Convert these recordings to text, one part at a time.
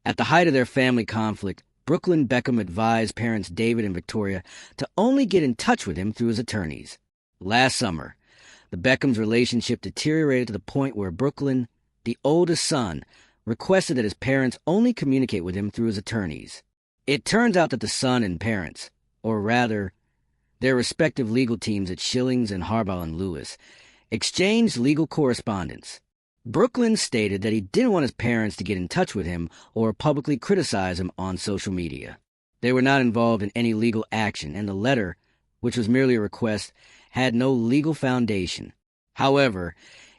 At the height of their family conflict, Brooklyn Beckham advised parents David and Victoria to only get in touch with him through his attorneys. Last summer, the Beckhams' relationship deteriorated to the point where Brooklyn, the oldest son, requested that his parents only communicate with him through his attorneys. It turns out that the son and parents, or rather, their respective legal teams at Schillings and Harbaugh and Lewis, exchanged legal correspondence. Brooklyn stated that he didn't want his parents to get in touch with him or publicly criticize him on social media. They were not involved in any legal action, and the letter, which was merely a request, had no legal foundation. However,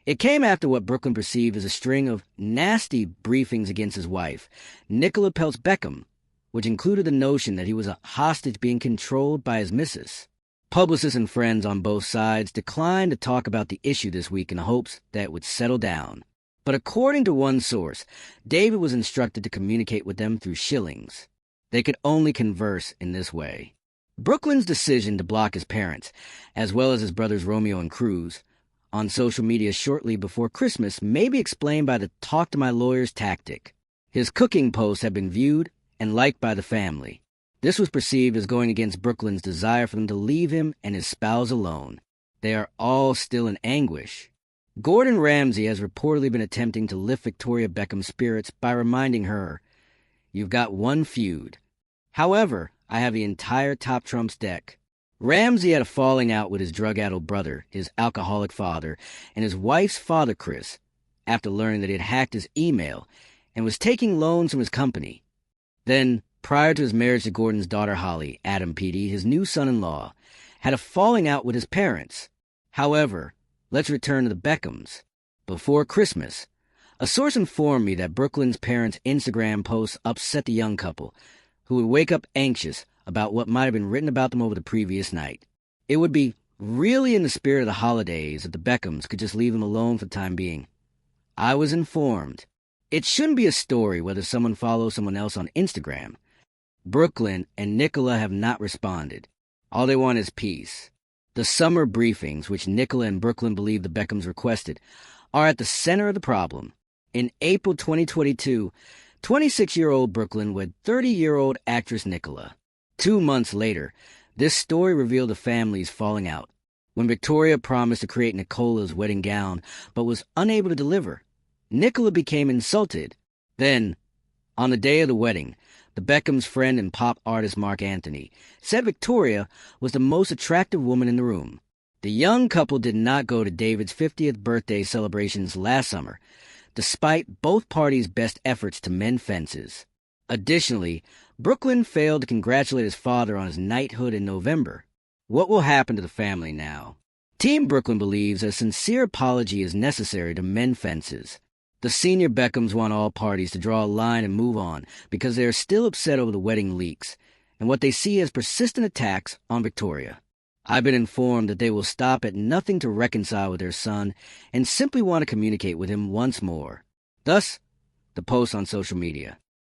it came after what Brooklyn perceived as a string of nasty briefings against his wife, Nicola Peltz Beckham, which included the notion that he was a hostage being controlled by his missus. Publicists and friends on both sides declined to talk about the issue this week in the hopes that it would settle down. But according to one source, David was instructed to communicate with them through Schillings. They could only converse in this way. Brooklyn's decision to block his parents, as well as his brothers Romeo and Cruz, on social media shortly before Christmas may be explained by the talk to my lawyers tactic. His cooking posts have been viewed and liked by the family. This was perceived as going against Brooklyn's desire for them to leave him and his spouse alone. They are all still in anguish. Gordon Ramsay has reportedly been attempting to lift Victoria Beckham's spirits by reminding her, "You've got one feud. However, I have the entire Top Trumps deck." Ramsay had a falling out with his drug-addled brother, his alcoholic father, and his wife's father, Chris, after learning that he had hacked his email and was taking loans from his company. Then, prior to his marriage to Gordon's daughter Holly, Adam Peaty, his new son-in-law, had a falling out with his parents. However, let's return to the Beckhams. Before Christmas, a source informed me that Brooklyn's parents' Instagram posts upset the young couple, who would wake up anxious about what might have been written about them over the previous night. It would be really in the spirit of the holidays if the Beckhams could just leave them alone for the time being. I was informed. It shouldn't be a story whether someone follows someone else on Instagram. Brooklyn and Nicola have not responded. All they want is peace. The summer briefings, which Nicola and Brooklyn believe the Beckhams requested, are at the center of the problem. In April 2022, 26-year-old Brooklyn wed 30-year-old actress Nicola. 2 months later, this story revealed the family's falling out. When Victoria promised to create Nicola's wedding gown but was unable to deliver, Nicola became insulted. Then, on the day of the wedding, the Beckhams' friend and pop artist Mark Anthony said Victoria was the most attractive woman in the room. The young couple did not go to David's 50th birthday celebrations last summer, despite both parties' best efforts to mend fences. Additionally, Brooklyn failed to congratulate his father on his knighthood in November. What will happen to the family now? Team Brooklyn believes a sincere apology is necessary to mend fences. The senior Beckhams want all parties to draw a line and move on because they are still upset over the wedding leaks and what they see as persistent attacks on Victoria. I've been informed that they will stop at nothing to reconcile with their son and simply want to communicate with him once more. Thus, the post on social media.